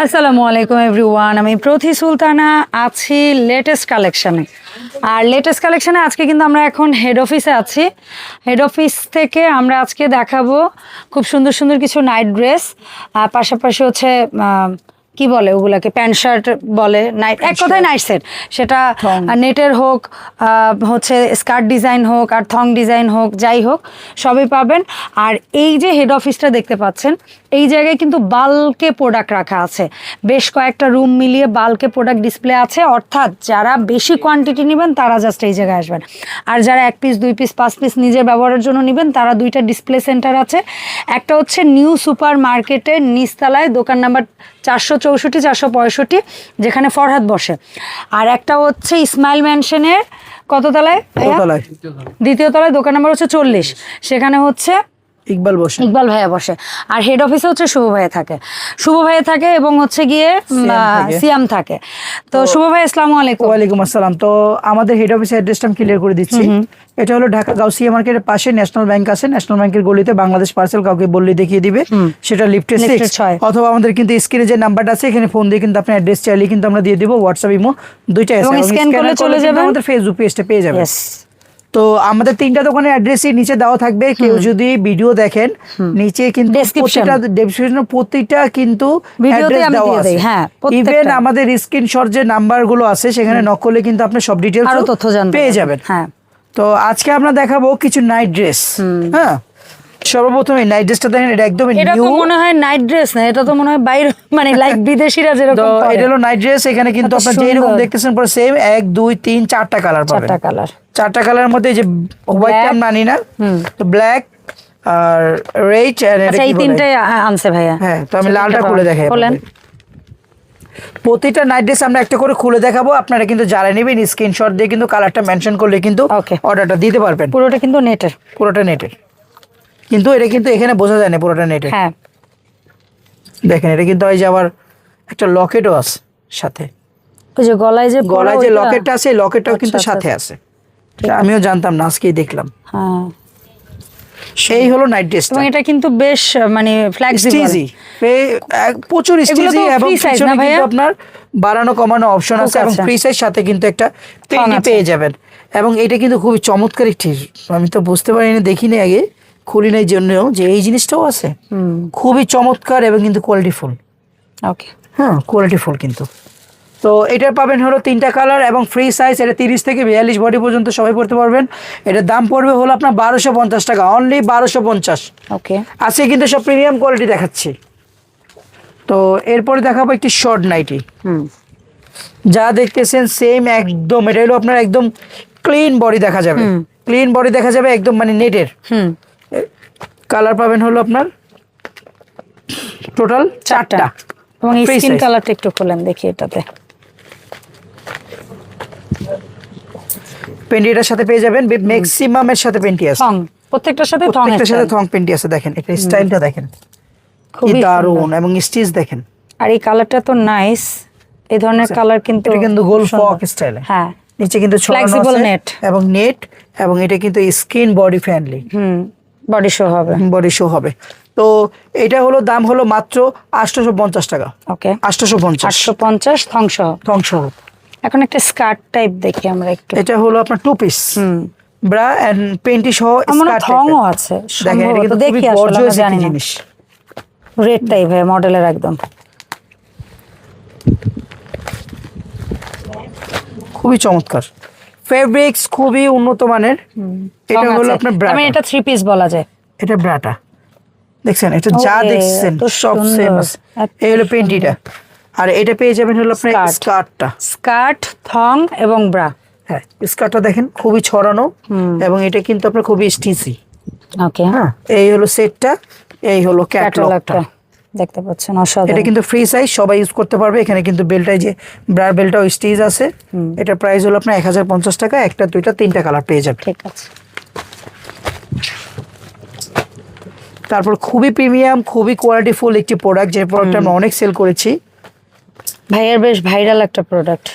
আসসালামু আলাইকুম এভরিওয়ান, আমি প্রথি সুলতানা আছি লেটেস্ট কালেকশনে। আর লেটেস্ট কালেকশনে আজকে কিন্তু আমরা এখন হেড অফিসে আছি। হেড অফিস থেকে আমরা আজকে দেখাবো খুব সুন্দর সুন্দর কিছু নাইট ড্রেস, পাশাপাশি হচ্ছে কি বলে ওগুলাকে, প্যান্ট শার্ট বলে, নাইট, এক কথায় নাইট সেট। সেটা নেটের হোক, হচ্ছে স্কার্ট ডিজাইন হোক, আর থং ডিজাইন হোক, যাই হোক সবই পাবেন। আর এই যে হেড অফিসটা দেখতে পাচ্ছেন, এই জায়গায় কিন্তু বাল্কে প্রোডাক্ট রাখা আছে, বেশ কয়েকটা রুম মিলিয়ে বাল্কে প্রোডাক্ট ডিসপ্লে আছে। অর্থাৎ যারা বেশি কোয়ান্টিটি নেবেন তারা জাস্ট এই জায়গায় আসবেন, আর যারা 1 পিস 2 পিস 5 পিস নিজের ব্যবহারের জন্য নেবেন তারা 2টা ডিসপ্লে সেন্টার আছে। একটা হচ্ছে নিউ সুপার মার্কেটের নিচতলায়, দোকান নাম্বার 464 465, যেখানে ফরহাদ বসে। আর একটা হচ্ছে ইসমাইল ম্যানশনের কত তলায়? দ্বিতীয় তলায়, দোকান নাম্বার হচ্ছে 40, সেখানে হচ্ছে ইকবাল ভাইয়া বসে। আর হেড অফিসে হচ্ছে শুভ ভাইয়া থাকে এবং হচ্ছে গিয়ে সিয়াম থাকে। তো শুভ ভাই, আসসালামু আলাইকুম। ওয়ালাইকুম আসসালাম। তো আমাদের হেড অফিসের অ্যাড্রেসটা আমি ক্লিয়ার করে দিচ্ছি। এটা হলো ঢাকা গাউসিয়া মার্কেটের পাশে ন্যাশনাল ব্যাংক আছে, ন্যাশনাল ব্যাংকের গলিতে বাংলাদেশ পার্সেল, কাউকে বললে দেখিয়ে দিবে, সেটা লিফটে 6, অথবা আমাদের কিন্তু স্ক্রিনে যে নাম্বারটা আছে এখানে ফোন দিয়ে কিন্তু আপনি অ্যাড্রেস চাইলে কিন্তু আমরা দিয়ে দিব। হোয়াটসঅ্যাপ, ইমো দুইটাই আছে, স্ক্যান করলে চলে যাবে, আমাদের ফেসবুক পেজটা পেয়ে যাবেন। তো আমাদের 3টা দোকানের অ্যাড্রেসই নিচে দেওয়া থাকবে। কেউ যদি ভিডিও দেখেন নিচে কিন্তু প্রতিটা কিন্তু ভিডিওতে আমি দিয়ে দেই। হ্যাঁ, ইভেন আমাদের স্ক্রিনশট যে নাম্বারগুলো আছে সেখানে নক করলে কিন্তু আপনি সব ডিটেইলস আরো তথ্য জানতে পেয়ে যাবেন। হ্যাঁ, তো আজকে আমরা দেখাবো কিছু নাইট ড্রেস। হ্যাঁ, সর্বপ্রথম এই নাইট ড্রেসটা দেখেন, এটা একদম নিউ। এটা তো মনে হয় নাইট ড্রেস না, এটা তো মনে হয় বাইরে, মানে লাইক বিদেশিরা যেরকম পরে। এটা হলো নাইট ড্রেস। এখানে কিন্তু আপনারা যেরকম দেখতেছেন পুরো সেম 1 2 3 4টা কালার পাবেন। 4টা কালারের মধ্যে যে হোয়াইটটা আমরা আনি না, তো ব্ল্যাক আর রেড, আর আচ্ছা এই তিনটাই আনছে ভাইয়া। হ্যাঁ, তো আমি লালটা খুলে দেখাই। প্রতিটা নাইট ড্রেস আমরা একটা করে খুলে দেখাবো। আপনারা কিন্তু যারা নেবেন স্ক্রিনশট দিয়ে কিন্তু কালারটা মেনশন করলে কিন্তু অর্ডারটা দিতে পারবেন। পুরোটা কিন্তু নেটের, কিন্তু এটা কিন্তু এখানে বোঝা যায় না পুরোটা নেটের। হ্যাঁ, দেখেন এটা কিন্তু এই যে আবার একটা লকেটও আছে সাথে। ওই যে গলায় যে লকেটটা আছে, লকেটটাও কিন্তু সাথে আছে। আমিও জানতাম না, আজকেই দেখলাম। হ্যাঁ, সেই হলো নাইট ড্রেস। এবং এটা কিন্তু বেশ মানে ফ্লেক্সিবল, প্রচুর স্টিজি, এবং পিছনে কিন্তু আপনার বাড়ানো কমানো অপশন আছে, এবং ফ্রি সাইজ সাথে কিন্তু একটা পেন্টি পেয়ে যাবেন। এবং এটা কিন্তু খুবই চমৎকার একটি, আমি তো বুঝতে পারিনি, দেখিনি আগে, খুলি নাই জন্য যে এই জিনিসটাও আছে। খুবই চমৎকার এবং কিন্তু কোয়ালিটিফুল। ওকে, হ্যাঁ, কোয়ালিটিফুল কিন্তু। তো এটার পাবেন হলো 3টা কালার এবং ফ্রি সাইজ। এটা 30 থেকে 42 বডি পর্যন্ত সবাই পড়তে পারবেন। এটার দাম পড়বে হলো আপনার 1250 টাকা, অনলি 1250। ওকে, আজকে কিন্তু সব প্রিমিয়াম কোয়ালিটি দেখাচ্ছি। তো এরপরে দেখাবো একটি শর্ট নাইটি। যা দেখতেছেন সেম একদম, এটা হলো আপনার একদম ক্লিন বডি দেখা যাবে, একদম মানে নেটের। কালার পাবেন হলো আপনার টোটাল 4টা। এবং স্কিন কালারটা একটু খোলেন দেখি। এটাতে পেন্টিটার সাথে পেয়ে যাবেন, ম্যাক্সিমাম এর সাথে পেন্টি আছে, প্রত্যেকটার সাথে থং পেন্টি আছে। দেখেন এটা স্টাইলটা দেখেন, খুবই দারুণ, এবং স্টিচ দেখেন। আর এই কালারটা তো নাইস, এই ধরনের কালার কিন্তু, এটা কিন্তু গোল ফক স্টাইলে। হ্যাঁ, নিচে কিন্তু ফ্লেক্সিবল নেট, এবং এটা কিন্তু skin body friendly. Body show হবে। তো এটা হলো দাম হলো মাত্র 850 টাকা। ওকে, 850 থং সহ। এখন একটা স্কার্ট টাইপ দেখি আমরা একটু। এটা হলো আপনার 2 পিস ব্রা এন্ড পেন্টি সহ স্কার্ট, থংও আছে। দেখেন এটা কিন্তু দেখি আসলে আমি জানি না, রেড টাইপ মডেলের একদম, খুবই চমৎকার ফেব্রিক্স, খুবই উন্নত মানের। এটা হলো আপনার ব্রা, মানে এটা 3 পিস বলা যায়। এটা ব্রাটা দেখছেন, এটা যা দেখছেন সব সেম আছে। এই হলো পেন্টিটা, আর এটা পেয়ে যাবেন হলো আপনার স্কার্ট, থং এবং ব্রা। হ্যাঁ, স্কার্টটা দেখেন খুবই ছড়ানো, এবং এটা কিন্তু আপনার খুবই স্টিচি। ওকে, হ্যাঁ, এই হলো সেটটা, এই হলো ক্যাটালগটা দেখতে পাচ্ছেন, অসাধারণ। এটা কিন্তু ফ্রি সাইজ, সবাই ইউজ করতে পারবে। এখানে কিন্তু বেলটাই যে ব্রার বেলটাও স্টিচ আছে। এটা প্রাইস হলো আপনার 1050 টাকা। একটা, দুইটা, 3টা কালার পেয়ে যাবেন। ঠিক আছে। তারপর খুবই প্রিমিয়াম, খুবই কোয়ালিটিফুল একটি প্রোডাক্ট, যে প্রোডাক্টটা আমরা অনেক সেল করেছি। ভাইয়ের বেশ ভাইরাল একটা প্রোডাক্ট।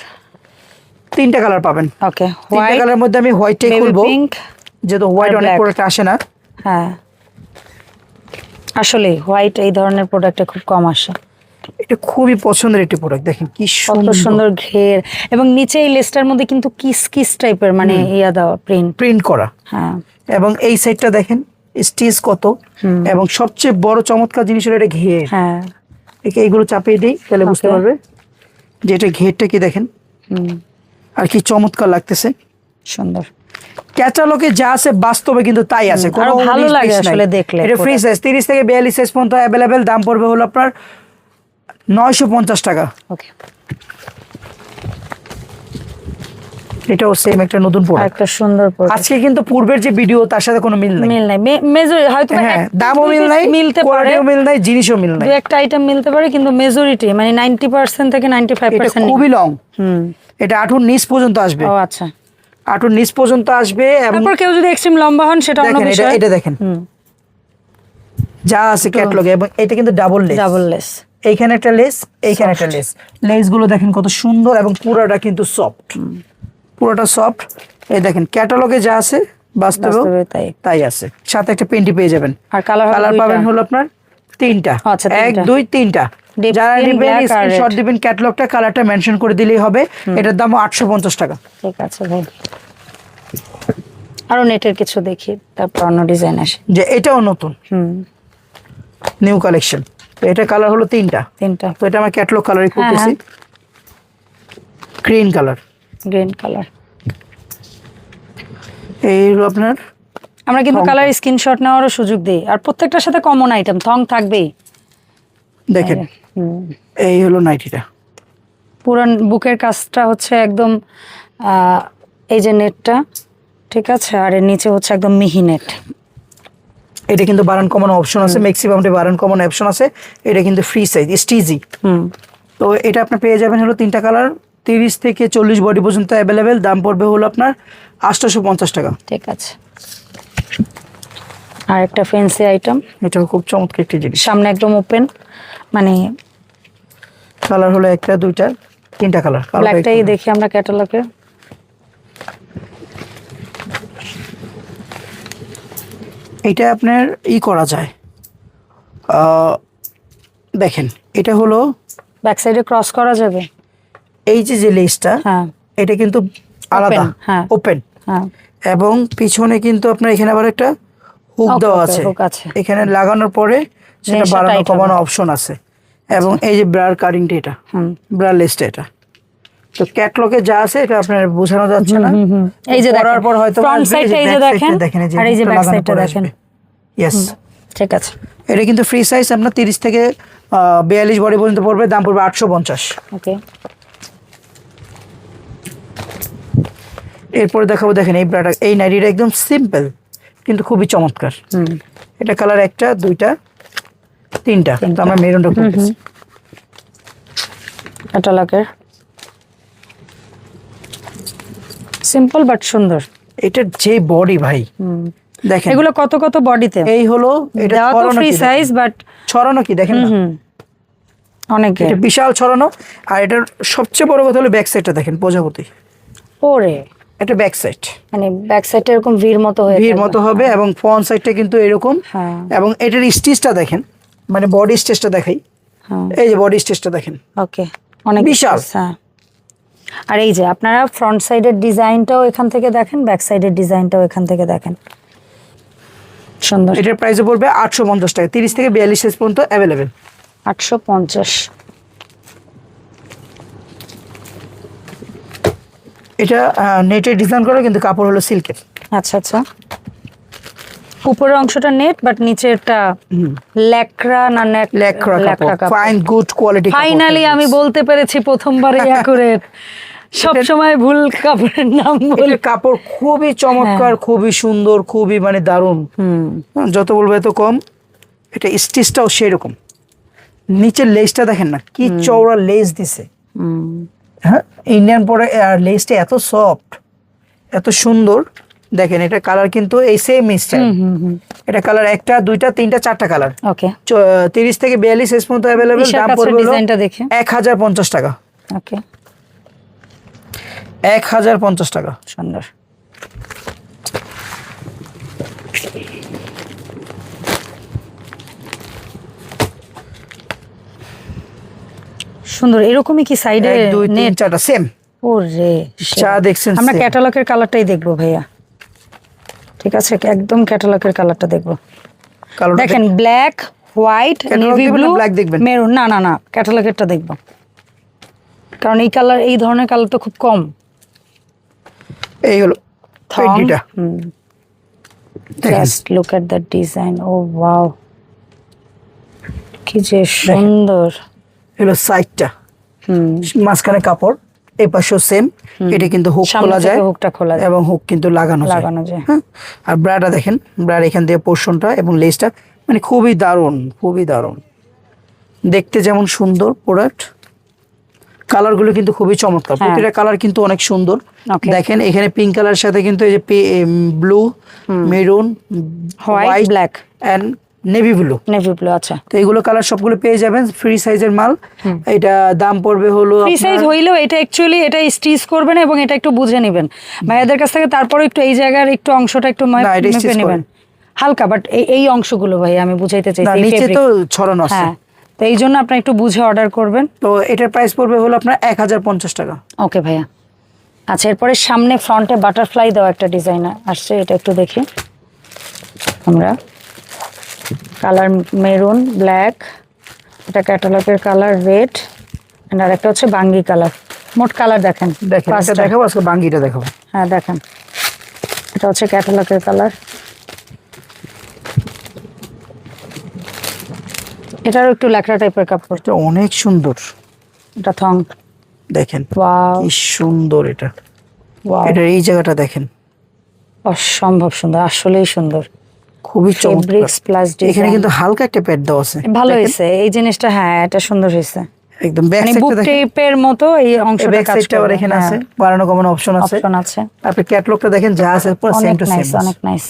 3টা কালার পাবেন। ওকে, 3টা কালারের মধ্যে আমি হোয়াইটটাই খুলবো, যেহেতু হোয়াইট অনেক প্রোডাক্ট আসে না। হ্যাঁ, আসলে হোয়াইট এই ধরনের প্রোডাক্টে খুব কম আসে। এটা খুবই পছন্দের একটি প্রোডাক্ট, দেখেন কি কত সুন্দর ঘের, এবং নিচে এই লেসটার মধ্যে কিন্তু কিস কিস টাইপের মানে ইয়া দেওয়া প্রিন্ট করা। হ্যাঁ, এবং এই সাইডটা দেখেন স্টিচ কত, এবং সবচেয়ে বড় চমৎকার জিনিস হলো এটা ঘের। হ্যাঁ, একে এইগুলো চাপিয়ে দিই তাহলে বুঝতে পারবে যে এটা ঘেরটা কি দেখেন, আর কি চমৎকার লাগতেছে, সুন্দর। ক্যাটালগে যা আছে বাস্তবে কিন্তু তাই আছে, কোনো ভালো লাগে আসলে দেখলে। এটা ফ্রি সাইজ 30 থেকে 42 সাইজ পর্যন্ত अवेलेबल, দাম পড়বে হলো আপনার 950 টাকা। ওকে, এটাও সেম একটা নতুন প্রোডাক্ট, একটা সুন্দর প্রোডাক্ট। আজকে কিন্তু পূর্বের যে ভিডিও তার সাথে কোনো মিল নাই, মেজর হয়তো দামও মিল নাই, মিলতে পারে, কোয়ালিটিও মিল নাই, জিনিসও মিল নাই, দুই একটা আইটেম মিলতে পারে, কিন্তু মেজরিটি মানে 90% থেকে 95% খুবই লং। এটা হাঁটুর নিচ পর্যন্ত আসবে। ও আচ্ছা, হাঁটুর নিচ পর্যন্ত আসবে। এবং তারপর কেউ যদি এক্সট্রিম লম্বা হন সেটা অন্য বিষয়। এটা দেখেন যা আছে ক্যাটালগে, এবং এটা কিন্তু ডাবল লেস, এইখানে একটা লেস, এইখানে একটা লেস, লেস গুলো দেখেন কত সুন্দর, এবং পুরোটা কিন্তু সফট, পুরোটা সফট। এই দেখেন ক্যাটালগে যা আছে বাস্তবে তাই আছে, সাথে একটা পেন্টি পেয়ে যাবেন। আর কালার পাবেন হলো আপনার তিনটা, 1 2 3টা। যারা নেবেন স্ক্রিনশট দিবেন, ক্যাটালগটা কালারটা মেনশন করে দিলেই হবে। এটার দাম 850 টাকা। ঠিক আছে ভাই, আরো নেটের কিছু দেখি, তারপর অন্য ডিজাইন আসে। যে এটাও নতুন নিউ কালেকশন, তো এটা কালার হলো তিনটা। তো এটা আমার ক্যাটালগ কালারই করতেছি, গ্রিন কালার, এই হলো আপনার। আমরা কিন্তু কালার স্ক্রিনশট নেওয়ারও সুযোগ দেই, আর প্রত্যেকটার সাথে কমন আইটেম থং থাকবেই। দেখেন এই হলো নাইটিটা, পুরো বুকের কাজটা হচ্ছে একদম এই যে নেটটা, ঠিক আছে, আর এর নিচে হচ্ছে একদম মিহি নেট। এটা কিন্তু বারান কমানো অপশন আছে, ম্যাক্সিমামটা বারান কমানো অপশন আছে। এটা কিন্তু ফ্রি সাইজ স্টিজি। তো এটা আপনি পেয়ে যাবেন হলো তিনটা কালার, 30 থেকে 40 বডি পর্যন্ত অ্যাভেলেবেল, দাম পড়বে হলো আপনার 850 টাকা। ঠিক আছে, আর একটা ফ্যান্সি আইটেম, এটাও খুব চমৎকার একটি জিনিস, সামনে একদম ওপেন, মানে কালার হলো একটা দুইটা তিনটা কালার। ব্ল্যাকটাই দেখি আমরা ক্যাটালগে। এটা আপনার করা যায়, দেখেন এটা হলো ব্যাক সাইডে ক্রস করা যাবে। এই যে লেসটা, এটা কিন্তু আলাদা ওপেন, এবং পিছনে কিন্তু আপনার এখানে আবার একটা হুক দেওয়া আছে, এখানে লাগানোর পরে সেটা বাড়ানো কমানো অপশন আছে। এবং এই যে ব্রার কাটিংটা, এটা ব্রার লেসটা, এটা তো ক্যাটালগে যা আছে এটা আপনার বোঝানো যাচ্ছে না। এই যে পরার পর হয়তো ফ্রন্ট সাইডটা এই যে দেখেন, আর এই যে ব্যাক সাইডটা দেখেন। ইয়েস, ঠিক আছে। এটা কিন্তু ফ্রি সাইজ, আপনার 30 থেকে 42 বডি পর্যন্ত পড়বে, দাম পড়বে 850। ওকে, এরপরে দেখাবো, দেখেন এই ব্রাটা, এই নাইটিটা একদম সিম্পল কিন্তু খুবই চমৎকার। এটা কালার একটা দুইটা তিনটা, তো আমরা মেরুনটা করতেছি। ক্যাটালগের সিম্পল বাট সুন্দর। এটার যে বডি ভাই, দেখেন এগুলো কত কত বডিতে। এই হলো এটা ফ্রি সাইজ, বাট ছড়ানো কি দেখেন না, অনেক এটা বিশাল ছড়ানো। আর এটার সবচেয়ে বড় কথা হলো ব্যাক সাইডটা দেখেন, প্রজাপতি ওরে, এটা ব্যাক সাইড, মানে ব্যাক সাইডটা এরকম ভির মতো হবে, এবং ফ্রন্ট সাইডটা কিন্তু এরকম। এবং এটার স্টিচটা দেখেন, মানে বডি স্টিচটা দেখাই, এই যে বডি স্টিচটা দেখেন, ওকে, অনেক বিশাল। আর এই যে আপনারা ফ্রন্ট সাইডের ডিজাইনটাও এখান থেকে দেখেন, ব্যাক সাইডের ডিজাইনটাও এখান থেকে দেখেন, সুন্দর। এটার প্রাইসে পড়বে 850 টাকা, 30 থেকে 42 সাইজ পর্যন্ত অ্যাভেলেবেল। 850। এটা নেটের ডিজাইন করা, কিন্তু কাপড় হলো সিল্কের। আচ্ছা আচ্ছা, উপরের অংশটা নেট, বাট নিচেরটা ল্যাকড়া না নেট, ল্যাকড়া কাপড়, ফাইন গুড কোয়ালিটি। ফাইনালি আমি বলতে পেরেছি প্রথমবার অ্যাকুরেট, সব সময় ভুল কাপড়ের নাম বলি। কাপড় খুবই চমৎকার, খুবই সুন্দর, খুবই মানে দারুণ, যত বলবো এত কম। এটা স্টিচটাও সেরকম, নিচের লেসটা দেখেন না কি চওড়া লেস দিছে, হ্যাঁ ইন্ডিয়ান পরে, আর লেসটা এত সফট, এত সুন্দর। দেখেন এটা কালার কিন্তু এই সেম স্টাইল, এটা কালার একটা দুইটা তিনটা চারটা কালার। ওকে, 30 থেকে 42 সাইজ পর্যন্ত अवेलेबल, দাম পড়বে 1050 টাকা। ওকে, 1050 টাকা। সুন্দর। সুন্দর। এরকমই কি সাইডে 1 2 3 নেট? 4টা সেম। ওরে চা দেখছেন আমরা same। ক্যাটালগের কালারটাই দেখবো ভাইয়া, ঠিক আছে? একদম ক্যাটালগের কালারটা দেখবো। কালোটা দেখেন ব্ল্যাক, হোয়াইট, Catalog নেভি দেখবেন না, ব্লু, black দেখবেন? মেরুন। না না না, ক্যাটালগেরটা দেখবো, কারণ এই কালার, এই ধরনের কালার তো খুব কম। এই হলো থং। পেন্টিটা দেখেন। Just look at the design. Oh wow, কি যে সুন্দর। এগুলো সাইডটা, মাঝখানে কাপড়, এই পাশেও সেম। এটা কিন্তু হুক সামনে খোলা যায়, থেকে হুকটা খোলা যায়, এবং হুক কিন্তু লাগানো যায়। লাগানো যায়। হ্যাঁ, আর ব্রাটা দেখেন, ব্রার এখান দিয়ে পোর্শনটা এবং লেসটা মানে খুবই দারুণ, খুবই দারুণ দেখতে, যেমন সুন্দর প্রোডাক্ট। কালারগুলো কিন্তু খুবই চমৎকার, হ্যাঁ। প্রতিটা কালার কিন্তু অনেক সুন্দর। Okay. দেখেন এখানে পিঙ্ক কালার সাথে কিন্তু এই যে blue, maroon, white, black and navy blue. Navy blue. আচ্ছা, তো এগুলো কালার সবগুলো পেয়ে যাবেন, ফ্রি সাইজের মাল। এটা দাম পড়বে হলো ফ্রি সাইজ হইলেও এটা অ্যাকচুয়ালি এটা স্টিচ করবেন এবং এটা একটু বুঝে নেবেন ভাইয়াদের কাছ থেকে। তারপরে একটু এই জায়গার একটু অংশটা একটু না, এটা মেপে stitch নেবেন হালকা, বাট এই অংশগুলো ভাই আমি বুঝাইতে না, চাইছি, এই নিচে fabric। তো ছড়ানো আছে। হ্যাঁ, তো এই জন্য আপনি একটু বুঝে অর্ডার করবেন। তো এটার প্রাইস পড়বে হলো আপনার 1050 টাকা। ওকে ভাইয়া। আচ্ছা, এরপরে সামনে ফ্রন্টে বাটারফ্লাই দেওয়া একটা ডিজাইন আসছে, এটা একটু দেখি আমরা। কালার মেরুন, ব্ল্যাক, এটা ক্যাটালগের কালার রেড, আর একটা হচ্ছে বাঙ্গি কালার। মোট কালার দেখেন, দেখেন, এটা পাঁচটা। দেখাবো, আজকে বাঙ্গিটা দেখাবো। হ্যাঁ দেখেন, এটা হচ্ছে ক্যাটালগের কালার। এটারও একটু ল্যাকড়া টাইপের কাপড়। এটা অনেক সুন্দর, এটা থং। দেখেন ওয়াও কি সুন্দর এটা। ওয়াও, এটার এই জায়গাটা দেখেন, অসম্ভব সুন্দর, আসলেই সুন্দর। খুবই চমৎকার। ফেব্রিক্স প্লাস এখানে ডিজাইন কিন্তু হালকা একটা প্যাড দেওয়া আছে, ভালো দেখেন। হয়েছে এই জিনিসটা। হ্যাঁ, এটা সুন্দর হয়েছে, একদম ব্যাক মানে বুক সাইডটা দেখেন, টেপের মতো এই অংশটা ব্যাক কাজ সাইডটা আবার করে। এখানে হ্যাঁ, আছে, বাড়ানো কমানো অপশন আছে। অপশন আছে। আপনি ক্যাটালগটা দেখেন, যা আছে পুরো সেম অনেক টু সেম। নাইস, অনেক নাইস।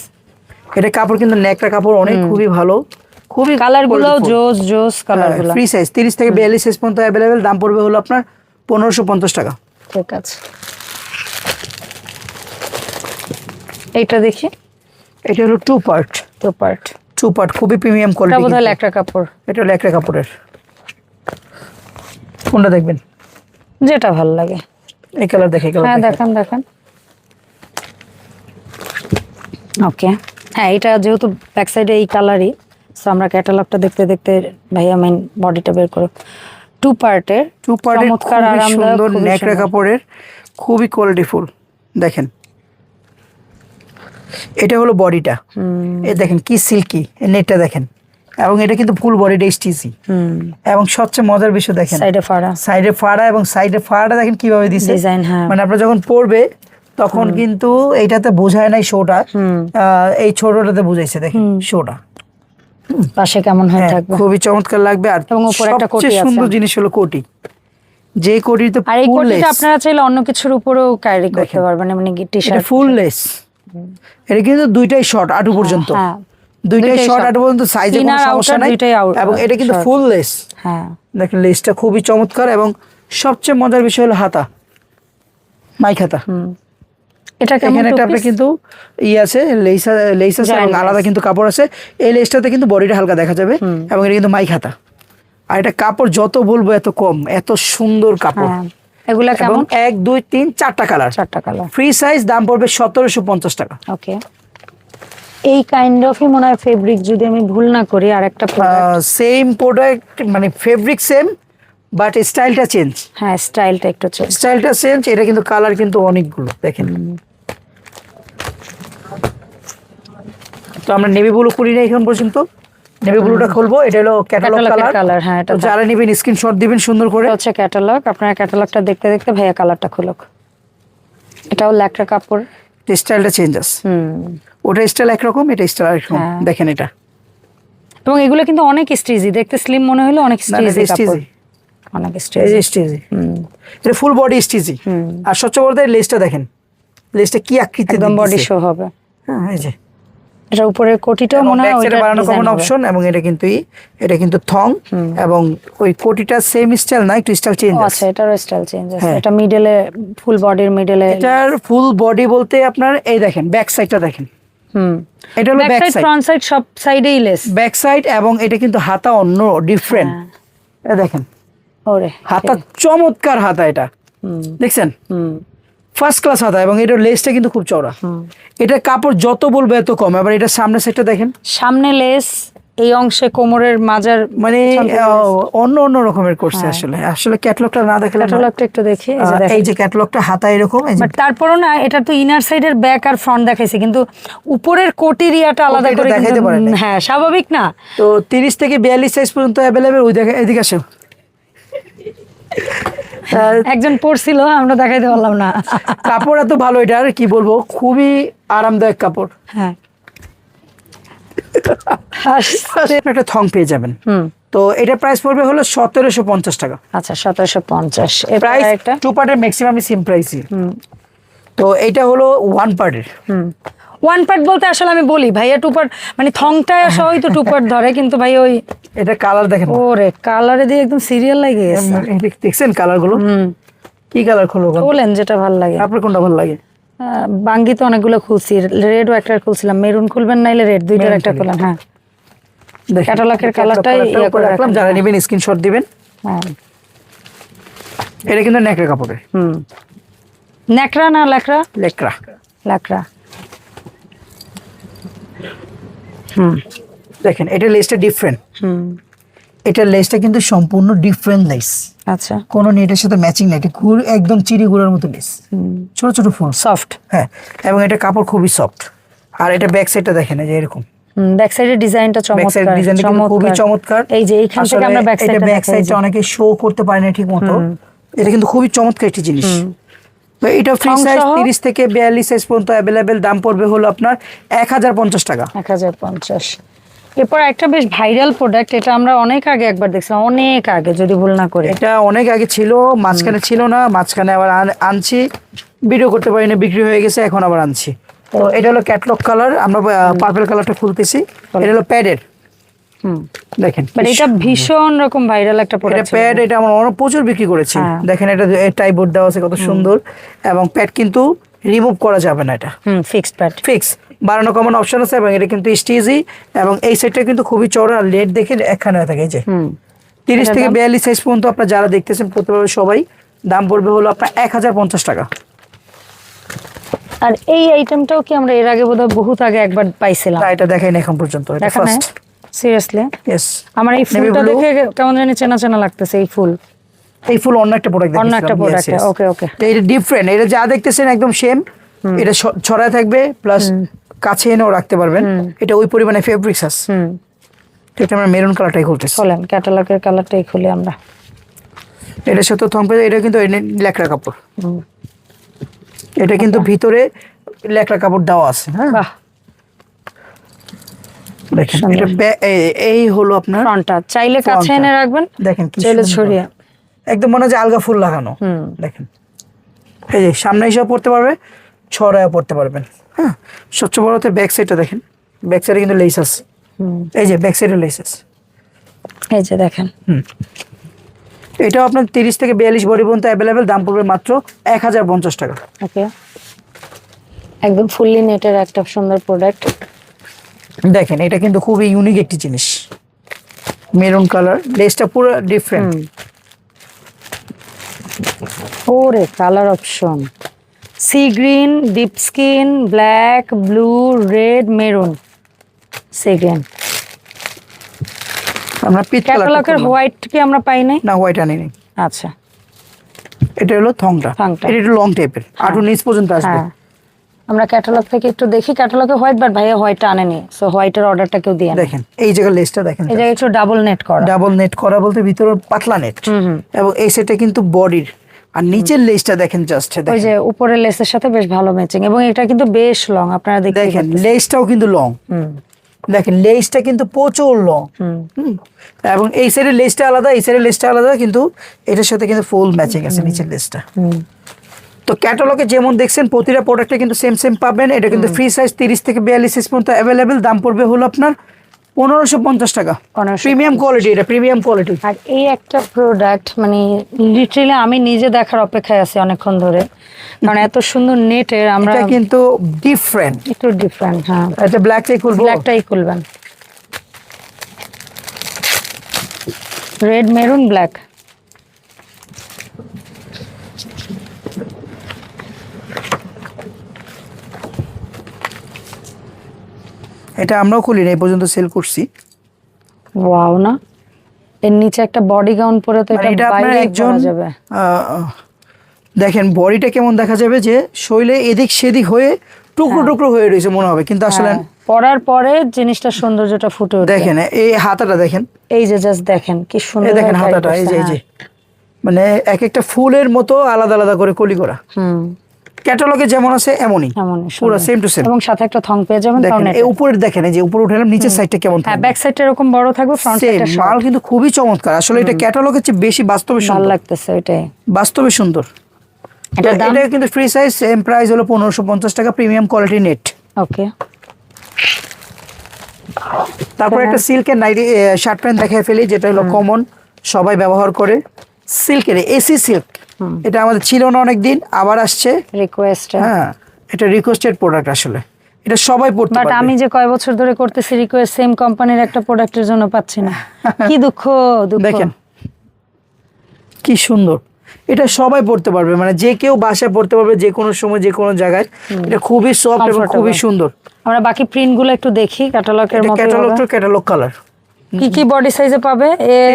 এটা কাপড় কিন্তু নেকড়া কাপড়, অনেক খুবই ভালো, খুবই কালার গুলো জোস জোস কালার গুলো। ফ্রি সাইজ 30 থেকে 42 সাইজ পর্যন্ত अवेलेबल। দাম পড়বে হলো আপনার 1550 টাকা। ঠিক আছে, এইটা দেখি। এটা হলো টু পার্ট, খুবই প্রিমিয়াম এটা কোয়ালিটি। বোধহয় ল্যাকড়া কাপড়। এটা হলো একটা কাপড়ের। কোনটা দেখবেন? যেটা ভালো লাগে। এই কালার দেখে, হ্যাঁ দেখান দেখান। ওকে, হ্যাঁ এটা যেহেতু ব্যাক সাইডে এই কালারই, সো আমরা ক্যাটালগটা দেখতে দেখতে ভাইয়া মেইন বডিটা বের করো। টু পার্টের, চমৎকার, আরামদায়ক, সুন্দর খুবই নেকড়া সুন্দর। কাপড়ের, খুবই কোয়ালিটিফুল। দেখেন এটা হলো বডিটা, এই দেখেন কি সিল্কি নেটটা দেখেন, এবং এটা কিন্তু ফুল বডিটা স্টিচি। এবং সবচেয়ে মজার বিষয় দেখেন, সাইডে ফাড়া এবং সাইডে ফাড়াটা দেখেন কিভাবে দিছে ডিজাইন। হ্যাঁ, মানে আপনারা যখন পরবে তখন কিন্তু এইটাতে বোঝায় নাই শোটা, এই ছোটটাতে বুঝাইছে। দেখেন শোটা পাশে কেমন হয়ে থাকবে, খুবই চমৎকার লাগবে। আর এবং উপরে একটা কোটি সবচেয়ে আছে। সুন্দর জিনিস হলো কোটি, যে কোটিতে আর এই ফুল কোটিটা লেস, আপনারা চাইলে অন্য কিছুর উপরেও ক্যারি করতে পারবেন, মানে টি এটা শার্ট। ফুল লেস। এটা কিন্তু দুইটাই শর্ট আটু পর্যন্ত, হ্যাঁ, দুইটাই দুইটাই শর্ট short। আটু পর্যন্ত, সাইজে কোনো Inner, সমস্যা outer নাই। দুইটাই এবং এটা কিন্তু short। ফুল লেস। হ্যাঁ, দেখেন লেসটা খুবই চমৎকার। এবং সবচেয়ে মজার বিষয় হলো হাতা, মাইক হাতা। এটা কেমন? এখানে একটা আপনার কিন্তু আছে লেস আছে, এবং আলাদা কিন্তু কাপড় আছে। এই লেসটাতে কিন্তু বডিটা হালকা দেখা যাবে, এবং এটা কিন্তু মাইক হাতা। আর এটা কাপড় যত বলবো এত কম, এত সুন্দর কাপড়। এগুলা এবং কেমন? 1 2 3 4টা কালার, 4টা কালার। ফ্রি সাইজ, দাম পড়বে 1750 টাকা। ওকে, এই কাইন্ড অফই মনে হয় ফেব্রিক, যদি আমি ভুল না করি। আর একটা সেম প্রোডাক্ট, মানে ফেব্রিক সেম, বাট স্টাইলটা চেঞ্জ। হ্যাঁ, স্টাইলটা একটু চেঞ্জ। স্টাইলটা চেঞ্জ। এটা কিন্তু কালার কিন্তু অনেকগুলো, দেখেন। তো আমরা নেভি ব্লু করি না এখন পর্যন্ত, নেভি ব্লুটা খুলবো। এটা হলো ক্যাটালগ কালার। হ্যাঁ, এটা যারা নেবেন স্ক্রিনশট দিবেন সুন্দর করে। হচ্ছে ক্যাটালগ। আপনারা ক্যাটালগটা দেখতে দেখতে ভাইয়া কালারটা খুলুক। এটাও ল্যাকড়া কাপড়, স্টাইলটা চেঞ্জ আছে। ওটা স্টাইল একরকম, এটা স্টাইল একরকম। দেখেন এটা, এবং এগুলো কিন্তু অনেক স্টিজি, দেখতে স্লিম মনে হলো, অনেক স্টিজি কাপড়, অনেক স্টিজি। এটা ফুল বডি স্টিজি। আর সবচেয়ে বড় লেসটা দেখেন, লেসটা কি আকৃতি, একদম বডি শো হবে। হ্যাঁ, এই যে এটা উপরের কোটিটাও মনে হয় ওইটা বাড়ানো কমানো অপশন। এবং এটা কিন্তু থং, এবং ওই কোটিটা সেম স্টাইল না, একটু স্টাইল চেঞ্জ আছে। আচ্ছা, এটারও স্টাইল চেঞ্জ আছে। এটা মিডলে, ফুল বডির মিডলে। এটার ফুল বডি বলতে আপনার এই দেখেন ব্যাক সাইডটা দেখেন। এটা হলো ব্যাক সাইড, ফ্রন্ট সাইড সব সাইডেই লেস। ব্যাক সাইড, এবং এটা কিন্তু হাতা অন্য ডিফারেন্ট। এটা দেখেন ওরে হাতা চমৎকার হাতা, এটা দেখছেন ফার্স্ট ক্লাস হাতা, এবং এটার লেসটা কিন্তু খুব চওড়া। এটা কাপড় যত বলবে এত কম। এবার এটা সামনে সেটটা দেখেন, সামনে লেস, এই অংশে কোমরের মাজার মানে অন্য রকমের করছে। আসলে ক্যাটালগটা না দেখলে, ক্যাটালগটা একটু দেখি। এই যে ক্যাটালগটা হাতা এরকম, বাট তারপরও না, এটা তো ইনার সাইডের ব্যাক আর ফ্রন্ট দেখাইছে, কিন্তু উপরের কোটিরিয়াটা আলাদা করে দেখাইতে পারে না। হ্যাঁ, স্বাভাবিক না। তো 30 থেকে 42 সাইজ পর্যন্ত অ্যাভেলেবেল। ওই দেখে, এদিকে আসো। একজন পরছিল, আমরা দেখাইতে পারলাম না। কাপড় এত ভালো, এটা আর কি বলবো, খুবই আরামদায়ক কাপড়। হ্যাঁ, একটা থং পেয়ে যাবেন। তো এটা প্রাইস পড়বে হলো 1750 টাকা। আচ্ছা, 1750 প্রাইস। টু পার্টের ম্যাক্সিমাম সেম প্রাইসই। তো এটা হলো ওয়ান পার্টের। ওয়ান পার্ট বলতে আসলে আমি বলি ভাইয়া টু পার্ট, মানে থংটায় সবাই তো টু পার্ট ধরে, কিন্তু ভাই ওই এটা কালার দেখেন, ওরে কালারে দিয়ে একদম সিরিয়াল লাগে গেছে। দেখছেন কালার গুলো? কি কালার বলেন যেটা ভালো লাগে আপনার, কোনটা ভালো লাগে? বাঙ্গি তো অনেকগুলো খুলছি, রেড ও একটা খুলছিলাম, মেরুন খুলবেন নাইলে রেড, দুইটার একটা খুললাম। হ্যাঁ, ক্যাটালগের কালারটাই করে রাখলাম, যারা নেবেন স্ক্রিনশট দিবেন। হ্যাঁ, এটা কিন্তু নেকড়া কাপড়ের। নেকড়া না লেকড়া? লেকড়া। লেকড়া। দেখেন এটা লেসটা ডিফারেন্ট। এটার লেসটা কিন্তু সম্পূর্ণ ডিফারেন্ট লেস। আচ্ছা, কোনো নেটের সাথে ম্যাচিং না, এটা একদম চিড়ি গুঁড়ার মতো লেস, ছোট ছোট ফুল, সফট। হ্যাঁ, এবং এটা কাপড় খুবই সফট। আর এটা ব্যাক সাইডটা দেখেন, এই যে এরকম ব্যাক সাইডের ডিজাইনটা চমৎকার, ডিজাইনটা খুবই চমৎকার। এই যে এইখান থেকে আমরা ব্যাক সাইডটা, ব্যাক সাইডটা অনেকে শো করতে পারে না ঠিক মতো, এটা কিন্তু খুবই চমৎকার একটি জিনিস। তো এটা ফ্রি সাইজ 30 থেকে 42 সাইজ পর্যন্ত অ্যাভেলেবেল। দাম পড়বে হলো আপনার 1050 টাকা। 1050। এরপর একটা বেশ ভাইরাল প্রোডাক্ট, এটা আমরা অনেক আগে একবার দেখছিলাম, অনেক আগে যদি ভুল না করি। এটা অনেক আগে ছিল, মাঝখানে ছিল না, মাঝখানে আবার আনছি, ভিডিও করতে পারি না, বিক্রি হয়ে গেছে, এখন আবার আনছি। তো এটা হলো ক্যাটলগ কালার, আমরা পার্পল কালারটা খুলতেছি। এটা হলো প্যাডের, দেখেন, বাট এটা ভীষণ রকম ভাইরাল একটা প্রোডাক্ট। এটা প্যাড, এটা আমরা প্রচুর বিক্রি করেছি। দেখেন এটা টাইবোর্ড দেওয়া আছে, কত সুন্দর, এবং প্যাড কিন্তু রিমুভ করা যাবে না, এটা ফিক্সড প্যাড, ফিক্স, বাড়ানো কমানো অপশন আছে, এবং এটা কিন্তু স্টিজি, এবং এই সাইডটা কিন্তু খুবই চওড়া, লেট দেখে একখানে হয়ে থাকে। এই যে 30 থেকে 42 সাইজ পর্যন্ত আপনারা যারা দেখতেছেন প্রত্যেকবার সবাই, দাম পড়বে হলো আপনার 1050 টাকা। আর এই আইটেমটাও কি আমরা এর আগে বোধহয় বহুত আগে একবার পাইছিলাম? না, এটা দেখাই না এখন পর্যন্ত, এটা ফার্স্ট। সিরিয়াসলি? यस। আমার এই ফুলটা দেখে কেমন জানি চেনা চেনা লাগতেছে। এই ফুল অন্য একটা প্রোডাক্ট, অন্য একটা প্রোডাক্ট। ওকে ওকে, এটা ডিফারেন্ট। এটা যা দেখতেছেন একদম সেম, এটা ছড়ায় থাকবে, প্লাস কাছে এনেও রাখতে পারবেন। এটা ওই পরিমাণে ফেব্রিক্স আছে। এটা আমরা মেরুন কালারটাই খুলতেছি। চলেন ক্যাটালগের কালারটাই খুলি আমরা। এটার সাথে থম্পে, এটা কিন্তু লেকড়া কাপড়, এটা কিন্তু ভিতরে লেকড়া কাপড় দেওয়া আছে। হ্যাঁ, বাহ, দেখেন এটা এই হলো আপনার ফ্রন্টটা, চাইলে কাছে এনে রাখবেন, দেখেন কি চাইলে ছড়িয়ে, একদম মনে হয় যে আলগা ফুল লাগানো। দেখেন এই যে সামনে এসে পড়তে পারবে, ছড়ায় পড়তে পারবেন। হ্যাঁ, সবচেয়ে বড় হতে ব্যাক সাইডটা দেখেন, ব্যাক সাইডে কিন্তু লেস আছে। এই যে ব্যাক সাইডে লেস আছে, এই যে দেখেন। এটাও আপনার 30 থেকে 42 বডি পর্যন্ত অ্যাভেলেবেল। দাম পড়বে মাত্র 1050 টাকা। ওকে, একদম ফুললি নেটের একটা সুন্দর প্রোডাক্ট। দেখেন এটা কিন্তু খুবই ইউনিক একটি জিনিস, মেরুন কালার, লেসটা পুরো ডিফারেন্ট। ওরে colour option, sea green, deep skin, black, blue, red, maroon, sea green. আমরা পিচ ক্যাটালগের হোয়াইট কি আমরা পাই নাই? না, হোয়াইট আনিনি। আচ্ছা, এটা হলো থংটা, এটা একটু লং টাইপের, আটু নিচ পর্যন্ত আসবে। আমরা ক্যাটালগ থেকে একটু দেখি, ক্যাটালগে হোয়াইট, বাট ভাইয়া হোয়াইটটা আনেনি, সো হোয়াইটের অর্ডারটা কেউ দিয়ে। দেখেন এই জায়গার লেসটা দেখেন, এই জায়গায় একটু ডাবল নেট করা, বলতে ভিতরে পাতলা নেট, এবং এই সেটটা কিন্তু বডির, আর নিচের লেসটা দেখেন জাস্ট, ওই যে উপরের লেসের সাথে বেশ ভালো ম্যাচিং, এবং এটা কিন্তু বেশ লং, আপনারা দেখেন লেসটাও কিন্তু লং। দেখেন লেসটা কিন্তু প্রচুর লং, এবং এই সাইডের লেসটা আলাদা, এই সাইডের লেসটা আলাদা, কিন্তু এটার সাথে কিন্তু ফুল ম্যাচিং আছে নিচের লেসটা। তো ক্যাটালগে যেমন দেখছেন প্রতিটা প্রোডাক্টে কিন্তু সেম পাবেন। এটা কিন্তু ফ্রি সাইজ 30 থেকে 42 সাইজ পর্যন্ত অ্যাভেলেবেল। দাম পড়বে হলো আপনার 1550 টাকা। প্রিমিয়াম কোয়ালিটি, এটা প্রিমিয়াম কোয়ালিটি। আর এই একটা প্রোডাক্ট মানে লিটারালি আমি নিজে দেখার অপেক্ষায় আছি অনেকক্ষণ ধরে, কারণ এত সুন্দর নেটের। আমরা এটা কিন্তু ডিফারেন্ট, একটু ডিফারেন্ট। হ্যাঁ, এটা ব্ল্যাকটাই খুলবো, ব্ল্যাকটাই খুলবেন, রেড, মেরুন, ব্ল্যাক। এটা আমরাও খুলি না, এই পর্যন্ত সেল করছি। ওয়াও না, এর নিচে একটা বডি গাউন পরে তো মানে এটা আপনার বাইরে একজন পরা যাবে। দেখেন বডিটা কেমন দেখা যাবে, যে শৈলে এদিক সেদিক হয়ে টুকরো টুকরো হয়ে রয়েছে মনে হবে, কিন্তু আসলে পরার পরে জিনিসটা সৌন্দর্যটা ফুটে ওঠে। দেখেন এই হাতাটা দেখেন, এই যে জাস্ট দেখেন কি সুন্দর এই দেখেন হাতাটা, এই যে মানে এক একটা ফুলের মতো আলাদা আলাদা করে কলি করা। ক্যাটালগে যেমন আছে এমনই পুরো সেম টু সেম, এবং সাথে একটা থং পেয়ে যাবেন। দেখেন এই উপরে দেখেন, এই যে উপরে উঠালাম, নিচের সাইডটা কেমন হ্যাঁ, ব্যাক সাইডটা এরকম বড় থাকবে, ফ্রন্ট সাইডটা শর্ট। মাল কিন্তু খুবই চমৎকার, আসলে এটা ক্যাটালগের চেয়ে বেশি বাস্তবে ভালো সুন্দর লাগতেছে এটাই। বাস্তবে সুন্দর। এটার দাম এটা কিন্তু ফ্রি সাইজ, সেম প্রাইস হলো 1550 টাকা, প্রিমিয়াম কোয়ালিটি নেট। ওকে। তারপর একটা সিল্কের নাইটি শার্ট প্যান্ট দেখায় ফেলি, যেটা হলো কমন, সবাই ব্যবহার করে, সিল্কের এসি সিল্ক। এটা আমাদের ছিল না অনেকদিন, আবার আসছে রিকোয়েস্ট। হ্যাঁ, এটা রিকোয়েস্টেড প্রোডাক্ট, আসলে এটা সবাই পড়তে বাট পারবে। আমি যে কয় বছর ধরে করতেছি রিকোয়েস্ট, সেম কোম্পানির একটা প্রোডাক্টের জন্য পাচ্ছি না, কি দুঃখ। দেখেন কি সুন্দর, এটা সবাই পড়তে পারবে, মানে যে কেউ বাসায় পড়তে পারবে, যে কোনো সময় যে কোনো জায়গায়। এটা খুবই সফট এবং খুবই সুন্দর। আমরা বাকি প্রিন্ট গুলো একটু দেখি, ক্যাটালগের মতো। ক্যাটালগ কালার কি কি বডি সাইজে পাবে?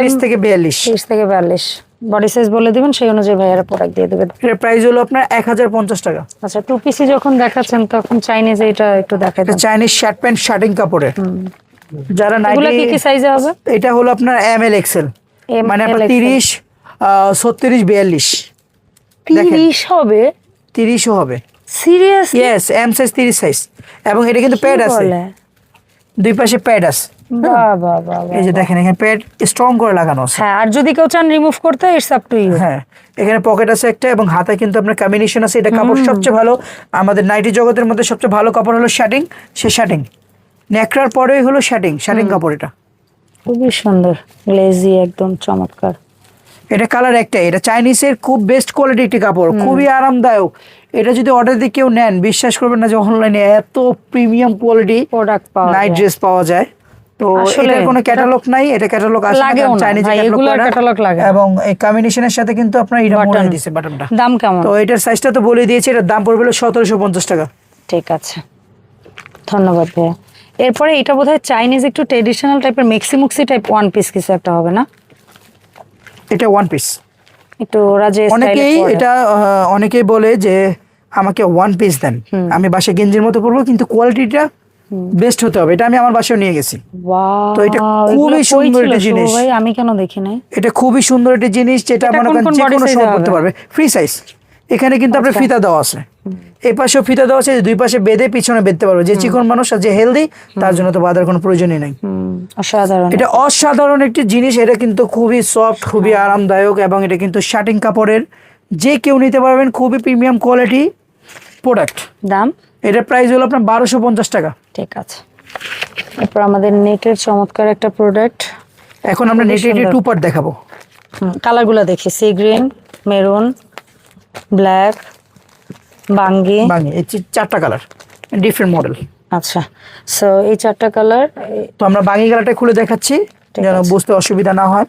30 থেকে 42। 30 থেকে 42 বডি সাইজ বলে দিবেন, সেই অনুযায়ী ভাইয়ারা প্রোডাক্ট দিয়ে দেবেন। এর প্রাইস হলো আপনার 1050 টাকা। আচ্ছা, টু পিসি যখন দেখাচ্ছেন তখন চাইনিজ এটা একটু দেখাই দেন। চাইনিজ শার্ট প্যান্ট শার্টিং কাপড়ের, যারা এগুলো নাইটি, কি কি সাইজে হবে? এটা হলো আপনার এমএল এক্সেল, মানে আপনার 30 36 42। 30 হবে? 30ও হবে, serious? Yes, M size 30 size, এবং এটা কিন্তু প্যাড আছে, দুই পাশে প্যাড আছে। বাহ বাহ বাহ। এই যে দেখেন এখানে প্যাড স্ট্রং করে লাগানো আছে। হ্যাঁ, আর যদি কেউ চান রিমুভ করতে, ইটস আপ টু ইউ। হ্যাঁ, এখানে পকেট আছে একটা, এবং হাতে কিন্তু আপনার কম্বিনেশন আছে। এটা কাপড় সবচেয়ে ভালো, আমাদের নাইটি জগতের মধ্যে সবচেয়ে ভালো কাপড় হলো শার্টিং। সে শার্টিং নেকড়ার পরেই হলো শার্টিং কাপড়। এটা খুবই সুন্দর, গ্লেজি, একদম চমৎকার। এটা কালার একটাই, এটা চাইনিজের খুব বেস্ট কোয়ালিটি একটি কাপড়, খুবই আরামদায়ক। এটা যদি অর্ডার দিয়ে কেউ নেন, বিশ্বাস করবেন না যে অনলাইনে এত প্রিমিয়াম কোয়ালিটি প্রোডাক্ট পাওয়া নাইট ড্রেস পাওয়া যায়। তো এটার কোনো ক্যাটালগ নাই, এটা ক্যাটালগ আসে না, চাইনিজ ক্যাটালগ লাগে। এবং এই কম্বিনেশনের সাথে কিন্তু আপনার এটা মনে দিয়েছে বাটনটা। দাম কেমন? তো এটার সাইজটা তো বলে দিয়েছি, এটার দাম পড়বে 1750 টাকা। ঠিক আছে, ধন্যবাদ ভাইয়া। এরপরে এটা বোধহয় চাইনিজ একটু ট্রেডিশনাল টাইপের মেক্সিমুক্সি টাইপ ওয়ান পিস কিছু একটা হবে না? এটা ওয়ান পিস, একটু ওরা যে অনেকেই বলে যে আমাকে ওয়ান পিস দেন, আমি বাসায় গেঞ্জির মতো পরবো, কিন্তু কোয়ালিটিটা বেস্ট হতে হবে। এটা আমি আমার বাসায় নিয়ে গেছি। তো এটা খুবই সুন্দর একটা জিনিস, ভাই আমি কেন দেখি নাই? এটা খুবই সুন্দর একটা জিনিস, যেটা মনে করেন যে কোনো সময় পড়তে পারবে, ফ্রি সাইজ। এখানে কিন্তু আপনার ফিতা দেওয়া আছে, এই পাশেও ফিতা দেওয়া আছে, দুই পাশে বেঁধে পিছনে বেঁধতে পারবে। যে চিকন মানুষ আর যে হেলদি, তার জন্য তো বাঁধার কোনো প্রয়োজনই নেই। অসাধারণ, এটা অসাধারণ একটি জিনিস। এটা কিন্তু খুবই সফট, খুবই আরামদায়ক, এবং এটা কিন্তু শার্টিং কাপড়ের, যে কেউ নিতে পারবেন, খুবই প্রিমিয়াম কোয়ালিটি প্রোডাক্ট। দাম? এটার প্রাইস হলো আপনার 1250 টাকা। ঠিক আছে। এরপর আমাদের নেটের চমৎকার একটা প্রোডাক্ট। এখন আমরা নেটের টু পার্ট দেখাবো। কালারগুলো দেখি, সি গ্রিন, মেরুন, ব্ল্যাক, বাঙ্গি। এই 4টা কালার, ডিফারেন্ট মডেল। আচ্ছা, সো এই 4টা কালার। তো আমরা বাঙ্গি কালারটা খুলে দেখাচ্ছি, যেন বুঝতে অসুবিধা না হয়,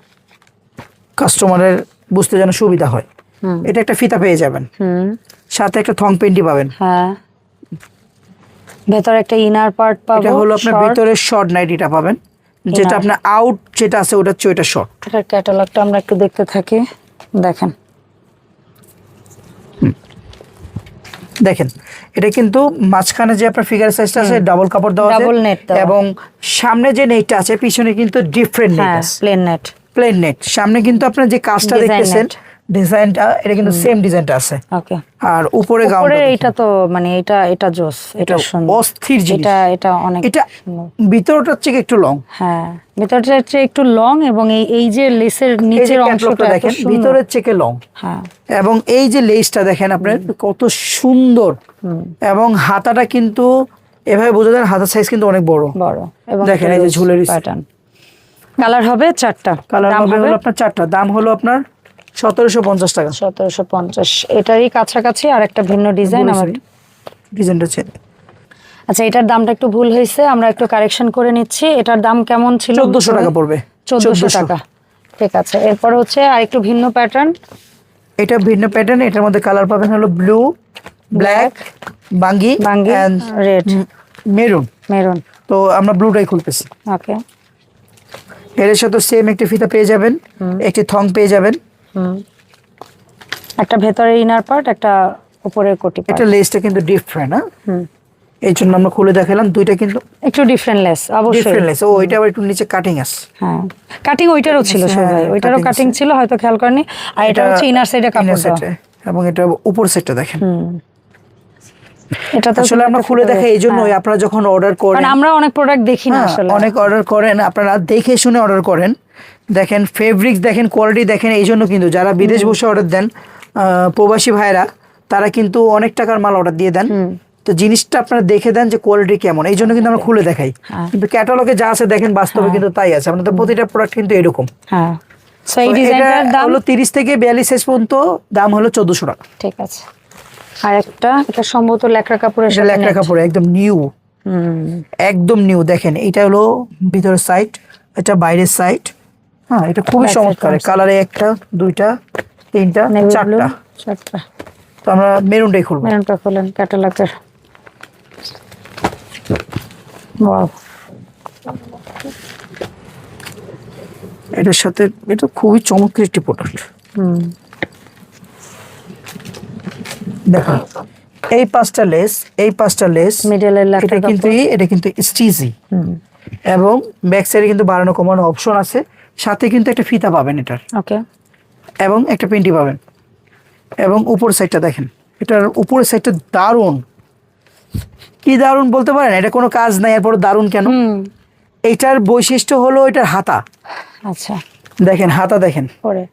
কাস্টমারের বুঝতে যেন সুবিধা হয়। এটা একটা ফিতা পেয়ে যাবেন, সাথে একটা থং পেন্টি পাবেন। হ্যাঁ, ভেতরে একটা ইনার পার্ট পাবো। এটা হলো আপনার ভিতরে শর্ট নাইটিটা পাবেন, যেটা আপনার আউট যেটা আছে ওটা হচ্ছে ওটা শর্ট। এটার ক্যাটালগটা আমরা একটু দেখতে থাকি। দেখেন এটা কিন্তু মাঝখানে যে আপনার ফিগার সাইজটা আছে, ডাবল কাপড় দেওয়া আছে, এবং সামনে যে নেটটা আছে, পিছনে কিন্তু ডিফারেন্ট নেট আছে, প্লেন নেট। সামনে কিন্তু আপনার যে কাজটা দেখতেছেন, ডিজাইনটা, এটা কিন্তু সেম ডিজাইনটা আছে। ওকে। আর উপরে গাউনটা, এটা তো মানে এটা জোস, এটা সুন্দর, অস্থির জিনিস। এটা অনেক, এটা ভিতরটা হচ্ছে একটু লং। হ্যাঁ, ভিতরটা হচ্ছে একটু লং, এবং এই যে লেসের নিচের অংশটা দেখেন, ভিতরের থেকে লং। হ্যাঁ, এবং এই যে লেসটা দেখেন আপনার কত সুন্দর, এবং হাতাটা কিন্তু এভাবে বোঝা যায়, হাতার সাইজ কিন্তু অনেক বড়। এবং দেখেন এই যে ঝুলের প্যাটার্ন। কালার হবে 4টা। কালার হবে হলো আপনার 4টা। দাম হলো আপনার 1750 টাকা। 1750। এটারই কাছাকাছি আর একটা ভিন্ন ডিজাইন, আমার ডিজাইনটা আছে। আচ্ছা, এটার দামটা একটু ভুল হয়েছে, আমরা একটু কারেকশন করে নিচ্ছি। এটার দাম কেমন ছিল? 1400 টাকা পড়বে। 1400 টাকা। ঠিক আছে। এরপর হচ্ছে আর একটু ভিন্ন প্যাটার্ন। এটা ভিন্ন প্যাটার্ন, এটার মধ্যে কালার পাবেন হলো ব্লু, ব্ল্যাক, বাঙ্গি এন্ড রেড, মেরুন। তো আমরা ব্লুটাই খুলতেছি। ওকে, এর সাথে সেম একটি ফিতা পেয়ে যাবেন, একটি থং পেয়ে যাবেন, একটা ভেতরে ইনার পার্ট, একটা উপরের কোটি পার্ট। এটা লেসটা কিন্তু ডিফারেন্ট, হ্যাঁ, এই জন্য আমরা খুলে দেখালাম। দুইটা কিন্তু একটু ডিফারেন্ট লেস, অবশ্যই ডিফারেন্ট লেস। ও এটা আবার একটু নিচে কাটিং আছে। হ্যাঁ, কাটিং ওইটারও ছিল সব ভাই, ওইটারও কাটিং ছিল, হয়তো খেয়াল করেনি। আর এটা হচ্ছে ইনার সাইডে কাপড় দেওয়া, এবং এটা উপর সাইডটা দেখেন। এটা তো আসলে আমরা খুলে দেখাই এই জন্যই, আপনারা যখন অর্ডার করেন, কারণ আমরা অনেক প্রোডাক্ট দেখি না আসলে, অনেক অর্ডার করেন, আপনারা দেখে শুনে অর্ডার করেন। দেখেন ফেব্রিক্স দেখেন, কোয়ালিটি দেখেন। এই জন্য কিন্তু যারা বিদেশ বসে অর্ডার দেন, প্রবাসী ভাইরা, তারা কিন্তু অনেক টাকার মাল অর্ডার দিয়ে দেন। তো জিনিসটা আপনারা দেখে দেন যে কোয়ালিটি কেমন, এই জন্য কিন্তু আমরা খুলে দেখাই। কিন্তু ক্যাটালগে যা আছে দেখেন, বাস্তবে কিন্তু তাই আছে। আপনাদের প্রতিটা প্রোডাক্ট কিন্তু এরকম। হ্যাঁ, সো এই ডিজাইনটার দাম হলো 30 থেকে 42 সাইজ পর্যন্ত, দাম হলো 1400 টাকা। ঠিক আছে। আর একটা, এটা সম্ভবত ল্যাকড়া কাপড়ের সাথে, ল্যাকড়া কাপড়, একদম নিউ, একদম নিউ। দেখেন এটা হলো ভিতরের সাইড, এটা বাইরের সাইড। হ্যাঁ, এটা খুবই চমৎকার কালারে, একটা, দুইটা, তিনটা, চারটা। তো আমরা মেরুনটাই খুলবো। মেরুনটা খুলেন ক্যাটালগের। ওয়াও, এটার সাথে এটা খুবই চমৎকার একটি প্রোডাক্ট। দেখুন এই পাঁচটা লেস মিডলের ল্যাকড়া কাপড়, এটা কিন্তু স্টিচি, এবং ব্যাক সাইডে কিন্তু বাড়ানো কমানো অপশন আছে। সাথে কিন্তু একটা ফিতা পাবেন এটার, ওকে, এবং একটা পেন্টি পাবেন। এবং উপর সাইডটা দেখেন, এটার উপরের সাইডটা দারুণ। কি দারুণ বলতে পারেন, এটা কোনো কাজ নাই, এরপর দারুণ কেন? এটার বৈশিষ্ট্য হলো এটার হাতা। আচ্ছা, দেখেন হাতা দেখেন, পরে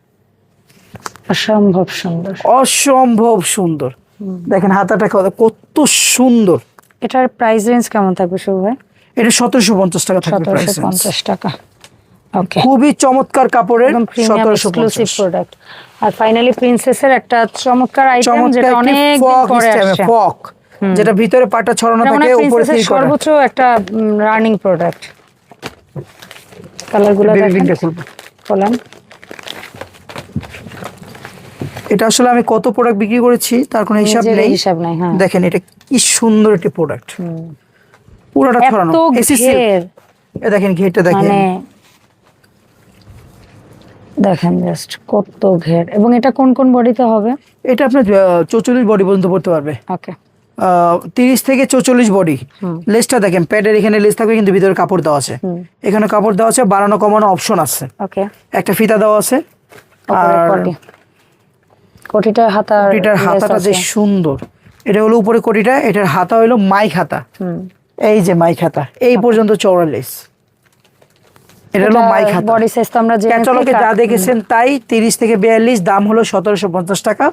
অসম্ভব সুন্দর, অসম্ভব সুন্দর। দেখেন হাতাটা কত সুন্দর। এটার প্রাইস রেঞ্জ কেমন থাকবে শুভ ভাই? এটা 1750 টাকা থাকবে প্রাইস। 1750 টাকা। ওকে, খুবই চমৎকার কাপড়ের, একদম প্রিমিয়াম এক্সক্লুসিভ প্রোডাক্ট। আর ফাইনালি প্রিন্সেসের একটা চমৎকার আইটেম, যেটা অনেক দিন পরে আসছে, ফক, যেটা ভিতরে পাটা ছড়ানো থাকে, উপরে থেকে সর্বোচ্চ একটা রানিং প্রোডাক্ট। কালারগুলো দেখেন, বলেন। এটা আসলে আমি কত প্রোডাক্ট বিক্রি করেছি তার কোনো হিসাব নেই। হ্যাঁ, দেখেন এটা কি সুন্দর একটি প্রোডাক্ট, পুরোটা ছড়ানো। দেখেন ঘেরটা দেখেন, মানে দেখেন জাস্ট কত ঘের। এবং এটা কোন কোন বডিতে হবে? এটা আপনার 44 বডি পর্যন্ত পড়তে পারবে। ওকে, 30 থেকে 44 বডি। লেসটা দেখেন, প্যাডের এখানে লেস থাকবে, কিন্তু ভিতরে কাপড় দেওয়া আছে। এখানে কাপড় দেওয়া আছে, বাড়ানো কমানো অপশন আছে। ওকে, একটা ফিতা দেওয়া আছে। আর কোটিটার হাতাটা যে সুন্দর, এটা হলো উপরে কোটিটা, এটার হাতা হলো মাইক হাতা। এই যে মাইক হাতা, এই পর্যন্ত চওড়া লেস। এটা হলো মাইক হাতা। বডি সাইজ তো আমরা ক্যাটালগে যা দেখেছেন তাই, 30 থেকে 42, দাম হলো 1750 টাকা।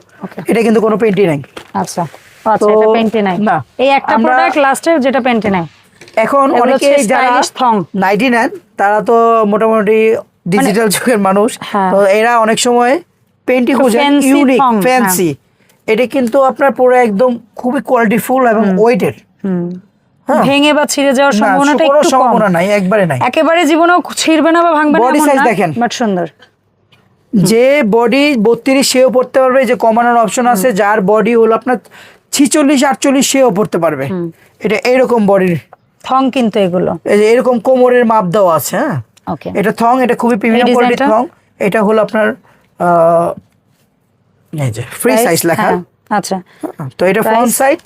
এটা কিন্তু কোনো পেন্টি নাই। আচ্ছা, এটা পেন্টি নাই না, এই একটা প্রোডাক্ট লাস্টের যেটা পেন্টি নাই। এখন অনেকে যারা নাইটি নেন, তারা তো মোটামুটি ডিজিটাল যুগের মানুষ, তো এরা অনেক সময় পেন্টি খোঁজেন ইউনিক, ফ্যান্সি। এটা কিন্তু আপনার পুরো একদম খুবই কোয়ালিটিফুল এবং ওয়েটের। ভেঙে বা ছিঁড়ে যাওয়ার সম্ভাবনাটা একটু কম। সম্ভাবনা নাই, একবারে নাই, একেবারে জীবনেও ছিঁড়বে না বা ভাঙবে না। বডি সাইজ দেখেন, বাট সুন্দর। যে বডি 32 সেও পড়তে পারবে, যে কমানোর অপশন আছে। যার বডি হলো আপনার 46 48 সেও পড়তে পারবে। এটা এইরকম বডির থং, কিন্তু এগুলো এরকম কোমরের মাপ দেওয়া আছে। হ্যাঁ, ওকে, এটা থং, এটা খুবই প্রিমিয়াম কোয়ালিটির থং। এটা হলো আপনার এই যে ফ্রি সাইজ লেখা। আচ্ছা, তো এটা ফ্রন্ট সাইড,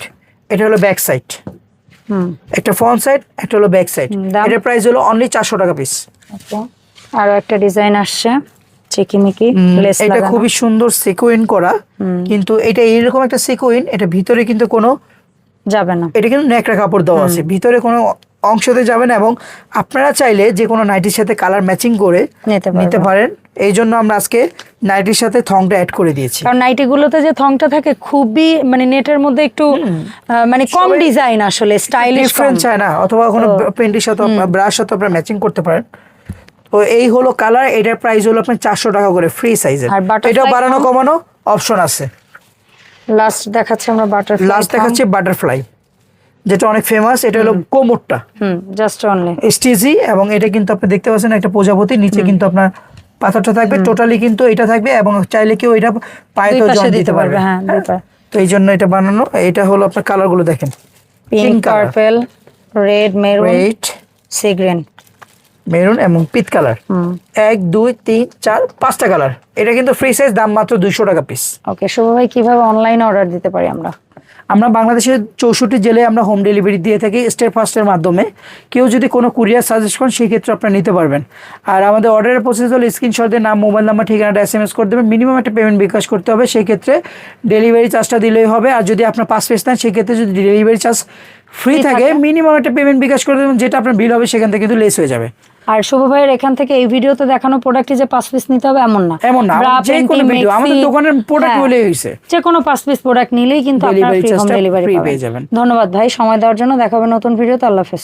এটা হলো ব্যাক সাইড। একটা ফ্রন্ট সাইড, একটা হলো ব্যাক সাইড। এটার প্রাইস হলো অনলি 400 টাকা পিস। আর একটা ডিজাইন আসছে চিকিমিকি লেস লাগানো, এটা খুবই সুন্দর সিকোয়েন্স করা, কিন্তু এটা এইরকম একটা সিকোয়েন্স, এটা ভিতরে কিন্তু কোনো যাবে না। এটা কিন্তু নেকড়া কাপড় দেওয়া আছে, ভিতরে কোনো অংশতে যাবে না। এবং আপনারা চাইলে যে কোনো নাইটির সাথে কালার ম্যাচিং করে নিতে পারেন। এই জন্য আমরা আজকে নাইটির সাথে থংটা অ্যাড করে দিয়েছি। কারণ নাইটিগুলোতে যে থংটা থাকে খুবই, মানে নেটের মধ্যে একটু মানে কম ডিজাইন, আসলে স্টাইলিশ ডিফারেন্স চায় না, অথবা কোনো পেন্টির সাথে ব্রাশ সাথে আপনারা ম্যাচিং করতে পারেন। তো এই হলো কালার। এটার প্রাইস হলো আপনার 400 টাকা করে, ফ্রি সাইজের। এটা বাড়ানো কমানো অপশন আছে। লাস্ট দেখাচ্ছি আমরা বাটারফ্লাই, যেটা অনেক ফেমাস। এটা হলো কোমরটা, জাস্ট অনলি স্টিজি। এবং এটা কিন্তু আপনি দেখতে পাচ্ছেন একটা প্রজাপতি, নিচে কিন্তু আপনার পাথরটা থাকবে, টোটালি কিন্তু এটা থাকবে। এবং চাইলে কেউ এটা পায়েতেও জয়েন দিতে পারবে। তো এই জন্য এটা বানানো। এটা হলো আপনার কালারগুলো দেখেন, pink, purple, red, maroon, sea green, maroon এবং পিট কালার, 1 2 3 4 5টা কালার। এটা কিন্তু ফ্রি সাইজ, দাম মাত্র 200 টাকা পিস। ওকে শুভ ভাই, কিভাবে অনলাইনে অর্ডার দিতে পারি আমরা? আমরা বাংলাদেশের 64 জেলায় আমরা হোম ডেলিভারি দিয়ে থাকি স্টেপ ফার্স্টের মাধ্যমে। কেউ যদি কোনো কুরিয়ার সাজেস্ট করেন সেই ক্ষেত্রে আপনারা নিতে পারবেন। আর আমাদের অর্ডারের প্রসেস হলো স্ক্রিনশট দিয়ে নাম, মোবাইল নাম্বার, ঠিকানাটা SMS করে দেবেন। মিনিমাম একটা পেমেন্ট বিকাশ করতে হবে, সেই ক্ষেত্রে ডেলিভারি চার্জটা দিলেই হবে। আর যদি আপনার 5 পিস নেন সেই ক্ষেত্রে যদি ডেলিভারি চার্জ ফ্রি থাকে মিনিমাম একটা পেমেন্ট বিকাশ করে দেবেন, যেটা আপনার বিল হবে সেখান থেকে কিন্তু লেস হয়ে যাবে। আর শুভ ভাইয়ের এখান থেকে এই ভিডিওতে দেখানো প্রোডাক্টই যে 5 পিস নিতে হবে এমন না, এমন না, যে কোনো ভিডিও আমাদের দোকানের প্রোডাক্ট হলেই হইছে, যে কোনো 5 পিস প্রোডাক্ট নিলেই কিন্তু আপনারা ফ্রি হোম ডেলিভারি পেয়ে যাবেন। ধন্যবাদ ভাই সময় দেওয়ার জন্য। দেখাবে নতুন ভিডিওতে। আল্লাহ হাফেজ।